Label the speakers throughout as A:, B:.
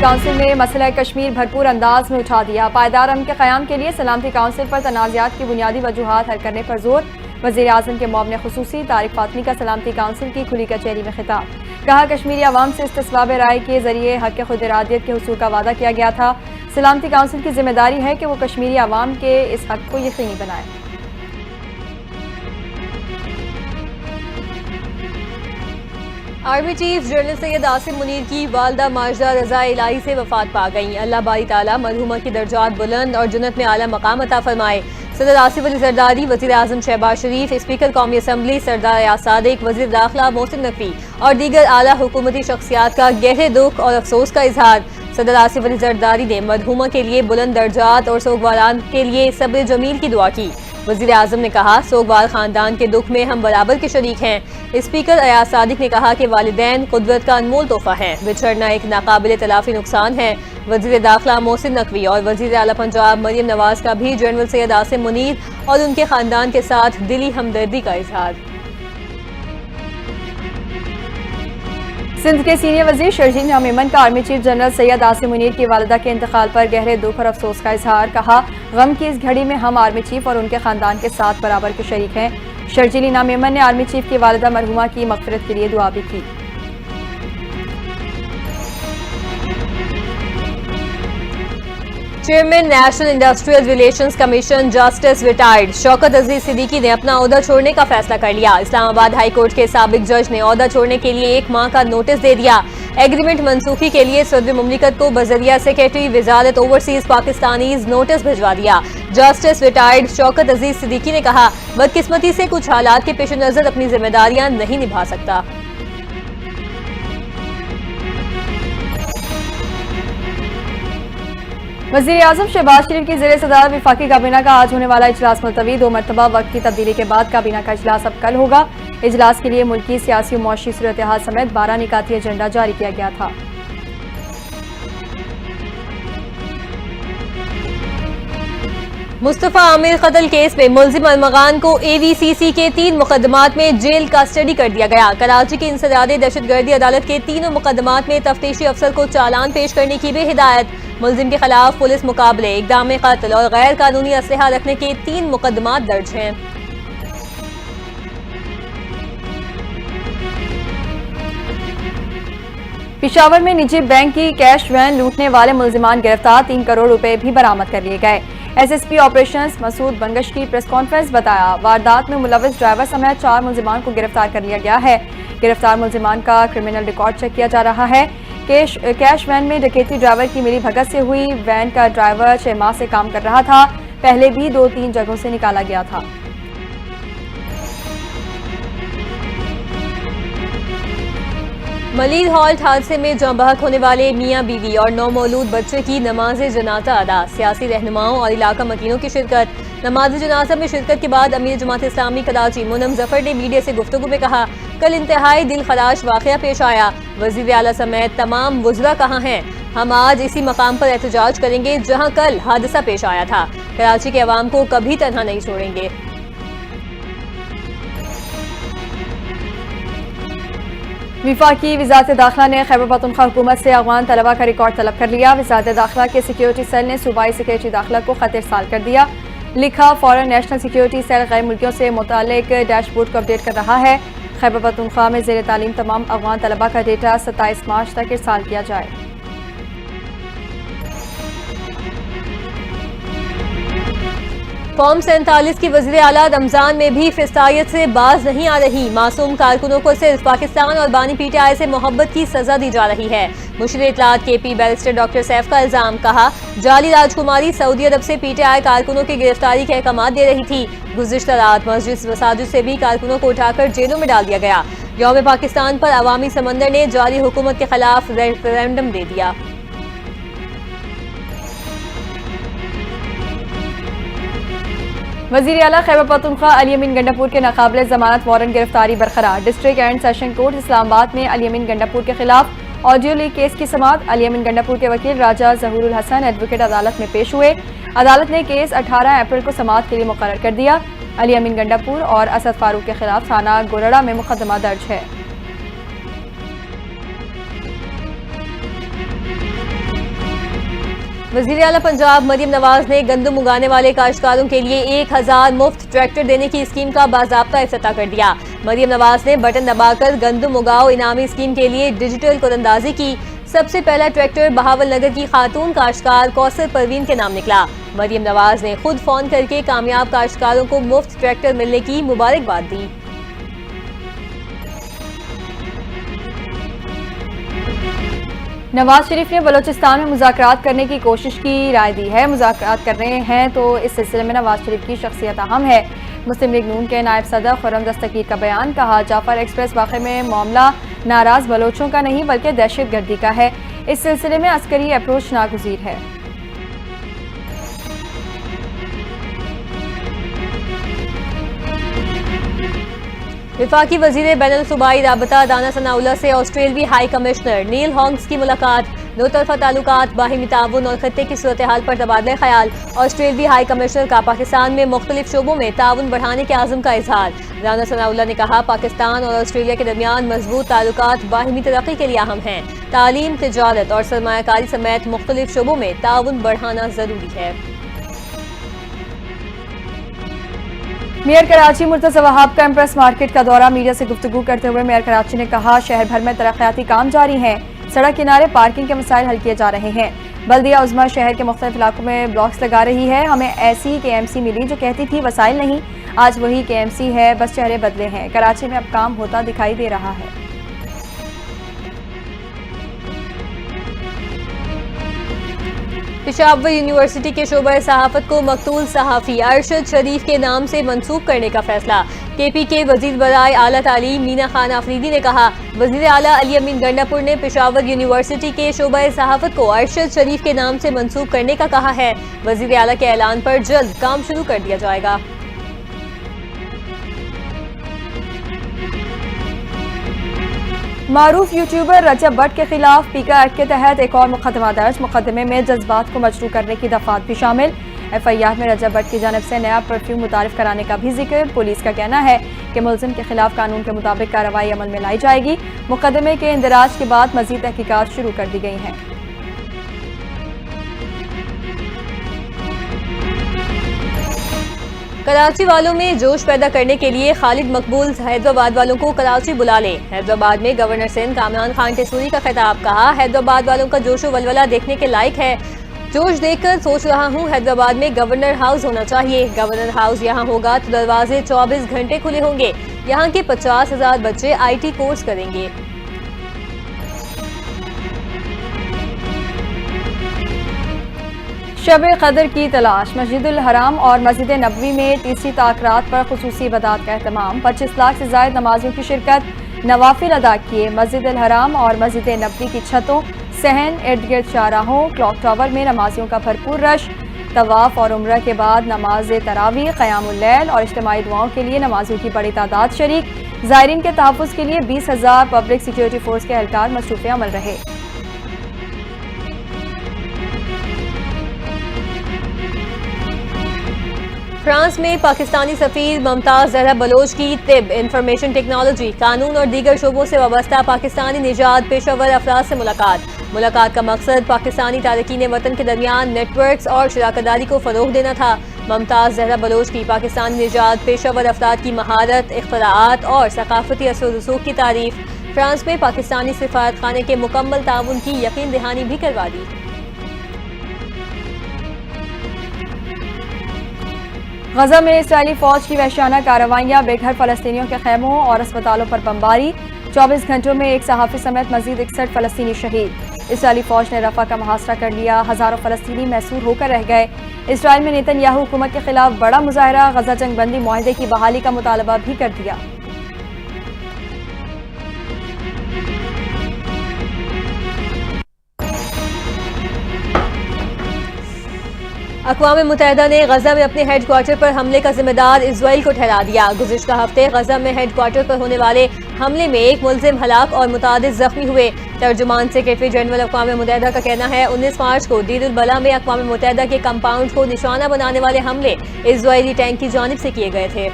A: Council ने मसला कश्मीर भरपूर अंदाज में उठा दिया। पायदार अमन के क़याम के लिए सलामती काउंसिल पर तनाज़ात की बुनियादी वजूहात हल करने पर जोर। वज़ीर आज़म के मुआविन खुसूसी तारिक फातमी का सलामती काउंसिल की खुली कचहरी में खिताब। कहा, कश्मीरी अवाम से इस्तिस्वाब राय के जरिए हक़ खुद इरादियत के हुसूल का वादा किया गया था। सलामती काउंसिल की जिम्मेदारी है कि वो कश्मीरी अवाम के इस हक़ को यकीनी बनाए।
B: Army chief general Syed Asim Munir की वालदा माजदा रज़ा इलाही से वफात पा गई। अल्लाह बारी ताला मरहूमा की दर्जात बुलंद और जन्नत में आला मकाम अता फरमाए। सदर आसिफ अली जरदारी, वज़ीर आज़म शहबाज शरीफ, स्पीकर कौमी असम्बली सरदार याद सादिक, वज़ीर दाखिला मोहसिन नकवी और दीगर आला हुकूमती शख्सियात का गहरे दुख और अफसोस का इजहार। सदर आसिफ अली जरदारी ने मरहूमा के लिए बुलंद दर्जात और सोगवारान के लिए सब्र जमील की दुआ की। वज़ीर आज़म ने कहा, सोगवार खानदान के दुख में हम बराबर के शरीक हैं। स्पीकर अयाज सादिक ने कहा कि वालिदैन कुदरत का अनमोल तोहफा है, बिछड़ना एक नाकाबिल तलाफी नुकसान है। वज़ीर दाखिला मोहसिन नकवी और वज़ीर आला पंजाब मरियम नवाज का भी जनरल सैयद आसिम मुनीर और उनके खानदान के साथ दिली हमदर्दी का इजहार।
A: सिंध के सीनियर वज़ीर शर्जील मेमन का army chief general Syed Asim Munir की वालिदा के इंतकाल पर गहरे दुख और अफसोस का इजहार। कहा, गम की इस घड़ी में हम आर्मी चीफ और उनके खानदान के साथ बराबर के शरीक हैं। शर्जील मेमन ने आर्मी चीफ की वालिदा मरहुमा की मग़फ़िरत के लिए दुआ भी की।
B: Chairman National Industrial Relations Commission justice retired Shaukat Aziz Siddiqui ने अपना ओहदा छोड़ने का फैसला कर लिया। इस्लामाबाद हाई कोर्ट के साबिक जज ने ओहदा छोड़ने के लिए 1 माह का नोटिस दे दिया। एग्रीमेंट मनसूखी के लिए सदर मुमलिकत को बजरिया सेक्रेटरी वजारत ओवरसीज पाकिस्तानीज नोटिस भिजवा दिया। जस्टिस रिटायर्ड शौकत अजीज सिद्दीकी ने कहा, बदकिस्मती से कुछ हालात के पेश नजर अपनी जिम्मेदारियां नहीं निभा सकता।
A: वज़ीर आज़म शहबाज शरीफ की ज़ेर सदारत वफाकी काबीना का आज होने वाला इजलास मुलतवी। 2 मरतबा वक्त की तब्दीली के बाद काबीना का इजलास अब कल होगा। इजलास के लिए मुल्की सियासी और मुआशी सूरत हाल समेत 12 निकाती एजेंडा जारी किया गया था।
B: मुस्तफ़ा आमिर कत्ल केस में मुल्जिम अरमगान को AVCC के 3 मुकदमात में जेल कस्टडी कर दिया गया। कराची की इंसदादी दहशतगर्दी अदालत के तीनों मुकदमात में तफ्तीशी अफसर को चालान पेश करने की भी हिदायत। मुल्जिम के खिलाफ पुलिस मुकाबले, इक़दाम कत्ल और गैर कानूनी असलहा रखने के 3 मुकदमात दर्ज हैं।
A: पिशावर में निजी बैंक की कैश वैन लूटने वाले मुल्जिमान गिरफ्तार। 3 करोड़ रुपए भी बरामद कर लिए गए। SSP ऑपरेशंस मसूद बंगश की प्रेस कॉन्फ्रेंस बताया, वारदात में मुलविस ड्राइवर समेत 4 मुल्जिमान को गिरफ्तार कर लिया गया है। गिरफ्तार मुल्जिमान का क्रिमिनल रिकॉर्ड चेक किया जा रहा है। कैश वैन में डकैती ड्राइवर की मिली भगत से हुई। वैन का ड्राइवर 6 माह से काम कर रहा था। पहले भी 2-3 जगहों से निकाला गया था।
B: मलीर हॉल्ट हादसे में जाँ बहक होने वाले मियाँ बीवी और नौमौलूद बच्चे की नमाज जनाजा अदा। सियासी रहनुमाओं और इलाका मकीनों की शिरकत। नमाज जनाजा में शिरकत के बाद अमीर जमात इस्लामी कराची मुनम जफर ने मीडिया से गुफ्तगू में कहा, कल इंतहाई दिल खराश वाक़या पेश आया। वज़ीर आला समेत तमाम वज़रा कहाँ हैं? हम आज इसी मकाम पर एहतजाज करेंगे जहाँ कल हादसा पेश आया था। कराची के अवाम को कभी तनहा नहीं छोड़ेंगे।
A: वफाकी वज़ारत दाखिला ने खैबर पख्तूनख्वा हुकूमत से अफगान तलबा का रिकॉर्ड तलब कर लिया। वज़ारत दाखिला के सिक्योरिटी सेल ने सूबाई सेक्रेटरी दाखिला को खत इरसाल कर दिया। लिखा, फौरन नेशनल सिक्योरिटी सेल गैर मुल्कियों से मुतालिक डैशबोर्ड को अपडेट कर रहा है। खैबर पख्तूनख्वा में ज़ेर तालीम तमाम अफगान तलबा का डेटा 27 मार्च तक इरसाल किया जाए।
B: फॉर्म 47 की वज़ीर आला रमजान में भी फिस्तायत से बाज नहीं आ रही। मासूम कारकुनों को सिर्फ पाकिस्तान और बानी PTI से मोहब्बत की सजा दी जा रही है। मुशीर इत्तलात KP बैरिस्टर डॉक्टर सैफ का इल्जाम। कहा, जाली राजकुमारी सऊदी अरब से PTI कारकुनों की गिरफ्तारी के अहकाम दे रही थी। गुज़िश्ता रात मस्जिद मसाजिद से भी कारकुनों को उठाकर जेलों में डाल दिया गया। यौम पाकिस्तान पर अवामी समंदर ने जारी हुकूमत के खिलाफ रेफरेंडम दे दिया।
A: वज़ीर आला खैबर पख्तूनख्वा अली अमीन गंडापुर के नाकाबिले ज़मानत वारंट गिरफ्तारी बरकरार। District and session court Islamabad में अली अमीन गंडापुर के खिलाफ ऑडियो लीक केस की समाअत। अली अमीन गंडापुर के वकील राजा ज़हूरुल हसन एडवोकेट अदालत में पेश हुए। अदालत ने केस 18 अप्रैल को समाअत के लिए मुकर्रर कर दिया। अली अमीन गंडापुर और असद फारूक के खिलाफ थाना गोरड़ा में मुकदमा दर्ज है।
B: वज़ीर आला पंजाब मरियम नवाज ने गंदम उगाने वाले काश्तकारों के लिए 1000 मुफ्त ट्रैक्टर देने की स्कीम का बाज़ाब्ता इफ्तिताह कर दिया। मरियम नवाज ने बटन दबाकर गंदम उगाओ इनामी स्कीम के लिए डिजिटल कुरंदाजी की। सबसे पहला ट्रैक्टर बहावल नगर की खातून काश्तकार कौसर परवीन के नाम निकला। मरियम नवाज ने खुद फोन करके कामयाब काश्तकारों को मुफ्त ट्रैक्टर मिलने की मुबारकबाद दी।
A: नवाज शरीफ ने बलोचिस्तान में मुज़ाकरात करने की कोशिश की राय दी है। मुज़ाकरात कर रहे हैं तो इस सिलसिले में नवाज शरीफ की शख्सियत अहम है। मुस्लिम लीग नून के नायब सदर खुर्रम दस्तगीर का बयान, कहा जाफर एक्सप्रेस वाक़े में मामला नाराज बलोचों का नहीं बल्कि दहशतगर्दी का है। इस सिलसिले में अस्करी अप्रोच नागुज़ीर है।
B: विफाकी वजीर बैनुल सूबाई राबता दाना सनाउल्लाह से ऑस्ट्रेलवी हाई कमिश्नर नील हॉन्ग्स की मुलाकात। दो तरफा ताल्लुकात, बाहिमी ताउन और खत्ते की सूरत हाल पर तबादला ख्याल। ऑस्ट्रेलवी हाई कमिश्नर का पाकिस्तान में मुख्तलिफ शोबों में ताउन बढ़ाने के आज़म का इजहार। दाना सनाउल्लाह ने कहा, पाकिस्तान और ऑस्ट्रेलिया के दरमियान मजबूत ताल्लुकात बाहिमी तरक्की के लिए अहम हैं। तालीम, तिजारत और सरमायाकारी समेत मुख्तलिफ शोबों में ताउन बढ़ाना जरूरी है।
A: मेयर कराची मुर्तज़ा वहाब का एम्प्रेस मार्केट का दौरा। मीडिया से गुफ्तगू करते हुए मेयर कराची ने कहा, शहर भर में तरक्याती काम जारी हैं। सड़क किनारे पार्किंग के मसाइल हल किए जा रहे हैं। बल्दिया उज़्मा शहर के मुख्तलिफ इलाकों में ब्लॉक्स लगा रही है। हमें ऐसी KMC मिली जो कहती थी वसाइल नहीं, आज वही KMC है, बस चेहरे बदले हैं। कराची में अब काम होता दिखाई दे रहा है।
B: पेशावर यूनिवर्सिटी के शोबा सहाफत को मकतूल सहाफ़ी अरशद शरीफ के नाम से मंसूब करने का फैसला। KP के वजीर बराए आला तालीम मीना खान आफरीदी ने कहा, वजीर आला अली अमीन गंडापुर ने पेशावर यूनिवर्सिटी के शोबा सहाफत को अरशद शरीफ के नाम से मंसूब करने का कहा है। वजीर आला के ऐलान पर जल्द काम शुरू कर दिया जाएगा।
A: मारूफ यूट्यूबर रजब भट्ट के खिलाफ पीका एक्ट के तहत एक और मुकदमा दर्ज। मुकदमे में जज्बात को मजरू करने की दफात भी शामिल। FIR में रजब भट्ट की जानिब से नया परफ्यूम मुतारिफ कराने का भी जिक्र। पुलिस का कहना है कि मुलजिम के खिलाफ कानून के मुताबिक कार्रवाई अमल में लाई जाएगी। मुकदमे के इंदराज के बाद मजीद तहकीकात शुरू कर दी गई हैं।
B: कराची वालों में जोश पैदा करने के लिए खालिद मकबूल हैदराबाद वालों को कराची बुला ले। हैदराबाद में गवर्नर सिंध कामरान खान टेसूरी का खिताब, कहा हैदराबाद वालों का जोशो वलवला देखने के लायक है। जोश देखकर सोच रहा हूँ हैदराबाद में गवर्नर हाउस होना चाहिए। गवर्नर हाउस यहाँ होगा तो दरवाजे 24 घंटे खुले होंगे। यहाँ के 50,000 बच्चे IT कोर्स करेंगे।
A: शब कदर की तलाश। मस्जिदुल हराम और मस्जिद नबवी में तीसरी ताकरात पर खुसूसी इबादत का एहतमाम। 25 लाख से ज्यादा नमाजियों की शिरकत, नवाफिल अदा किए। मस्जिदुल हराम और मस्जिद नबवी की छतों, सहन, इर्द गिर्द शाहराहों, क्लॉक टावर में नमाजियों का भरपूर रश। तवाफ और उम्रा के बाद नमाज तरावी, क़यामुल लैल और इज्तिमाई दुआओं के लिए नमाजियों की बड़ी तादाद शरीक। ज़ायरीन के तहफ़्फ़ुज़ के लिए 20,000 पब्लिक सिक्योरिटी फोर्स के एहलकार मसरूफ़ अमल रहे।
B: फ्रांस में पाकिस्तानी सफीर मुमताज जहरा बलोच की तिब, इंफॉर्मेशन टेक्नोलॉजी, कानून और दीगर शोबों से वाबस्ता पाकिस्तानी निजात पेशेवर अफराद से मुलाकात का मकसद पाकिस्तानी तारकीन वतन के दरमियान नेटवर्क्स और शराकतदारी को फ़रोग़ देना था। मुमताज जहरा बलोच की पाकिस्तानी निजात पेशेवर अफराद की महारत, इख्तराआत और सकाफती असर रसूख की तारीफ। फ्रांस में पाकिस्तानी सिफारत खाने के मुकम्मल ताउन की यकीन दहानी भी करवा दी।
A: गजा में इसराइली फौज की वहशाना कार्रवाइयां, बेघर फलस्तीनियों के खैमों और अस्पतालों पर बमबारी। 24 घंटों में एक सहाफ़ी समेत मजीद 61 फलस्तीनी शहीद। इसराइली फौज ने रफा का मुहासरा कर लिया, हजारों फलस्तीनी महसूर होकर रह गए। इसराइल में नेतन्याहू हुकूमत के खिलाफ बड़ा मुजाहरा, गजा जंग बंदी मुआहदे की बहाली का मुतालबा भी कर दिया।
B: अक़वाम मुत्तहिदा ने गजा में अपने हेड क्वार्टर पर हमले का जिम्मेदार इजराइल को ठहरा दिया। गुज़िश्ता हफ्ते गजा में हेड क्वार्टर पर होने वाले हमले में एक मुल्जिम हलाक और मुतादिद जख्मी हुए। तर्जुमान सेक्रेटरी जनरल अक़वाम मुत्तहिदा का कहना है, 19 मार्च को दीर उल बला में अक़वाम मुत्तहिदा के कंपाउंड को निशाना बनाने वाले हमले इजराइली टैंक की जानिब से किए गए थे।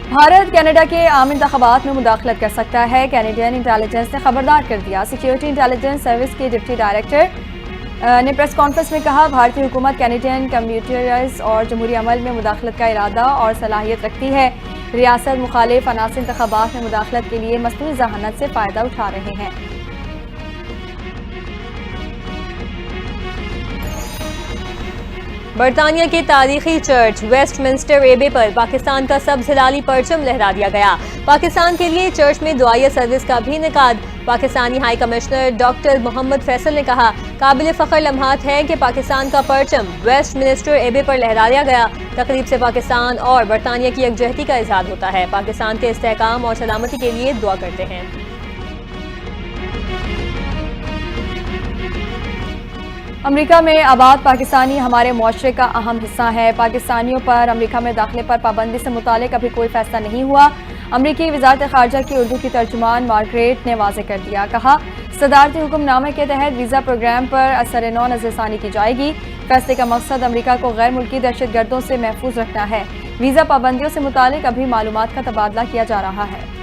A: भारत कनाडा के आम इंतखाबात में मुदाखलत कर सकता है। कैनेडियन इंटेलिजेंस ने खबरदार कर दिया। सिक्योरिटी इंटेलिजेंस सर्विस के डिप्टी डायरेक्टर ने प्रेस कॉन्फ्रेंस में कहा, भारतीय हुकूमत कैनेडियन कम्युनिटीज और जमहूरी अमल में मुदाखलत का इरादा और सलाहियत रखती है। रियासत मुखालिफ अनासिर इंतखाबात में मुदाखलत के लिए मसनूई जहानत से फ़ायदा उठा रहे हैं।
B: बरतानिया के तारीखी चर्च वेस्टमिंस्टर एबे पर पाकिस्तान का सब्ज़ हिलाली परचम लहरा दिया गया। पाकिस्तान के लिए चर्च में दुआया सर्विस का भी इनेकाद। Pakistani high commissioner doctor Mohammad Faisal ने कहा, काबिल फ़ख्र लम्हात है कि पाकिस्तान का परचम वेस्टमिंस्टर एबे पर लहराया गया। तकरीब से पाकिस्तान और बरतानिया की यकजहती का इज़हार होता है। पाकिस्तान के इस्तेहकाम और सलामती के लिए दुआ करते हैं।
A: अमेरिका में आबाद पाकिस्तानी हमारे मुआशरे का अहम हिस्सा है। पाकिस्तानियों पर अमेरिका में दाखिले पर पाबंदी से मुतालिक अभी कोई फैसला नहीं हुआ। अमेरिकी वजारत खारजा की उर्दू की तर्जुमान मार्गरेट ने वाज़ेह कर दिया। कहा, सदारती हुक्मनामे के तहत वीज़ा प्रोग्राम पर असर नौ नजरसानी की जाएगी। फैसले का मकसद अमेरिका को गैर मुल्की दहशत गर्दों से महफूज रखना है। वीज़ा पाबंदियों से मुतालिक अभी मालूमात का तबादला किया जा रहा है।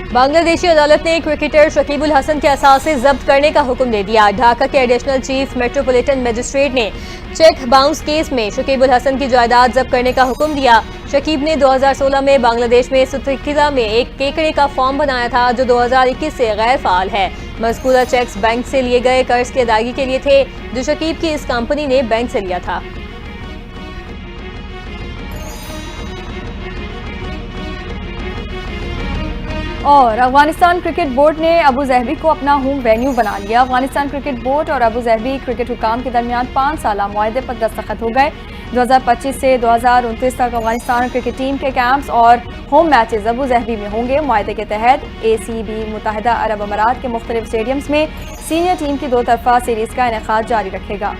B: बांग्लादेशी अदालत ने क्रिकेटर शकीब उल हसन के असासे जब्त करने का हुक्म दे दिया। ढाका के एडिशनल चीफ मेट्रोपॉलिटन मजिस्ट्रेट ने चेक बाउंस केस में शकीब उल हसन की जायदाद जब्त करने का हुक्म दिया। शकीब ने 2016 में बांग्लादेश में सुतरिकिदा में एक केकड़े का फॉर्म बनाया था, जो 2021 से गैर फाल है। मज़कूरा चेक्स बैंक से लिए गए कर्ज की अदायगी के लिए थे, जो शकीब की इस कंपनी ने बैंक से लिया था।
A: और अफगानिस्तान क्रिकेट बोर्ड ने अबू ज़हबी को अपना होम वेन्यू बना लिया। अफगानिस्तान क्रिकेट बोर्ड और अबू ज़हबी क्रिकेट हुकाम के दरमियान 5 साला मुआहदे पर दस्तखत हो गए। 2025 से 2029 तक अफगानिस्तान क्रिकेट टीम के कैंप्स और होम मैचेस अबू ज़हबी में होंगे। मुआहदे के तहत ACB मुत्तहिदा अरब अमारात के मुख्तलिफ स्टेडियम्स में सीनियर टीम की 2 तरफा सीरीज का इनेकाद जारी रखेगा।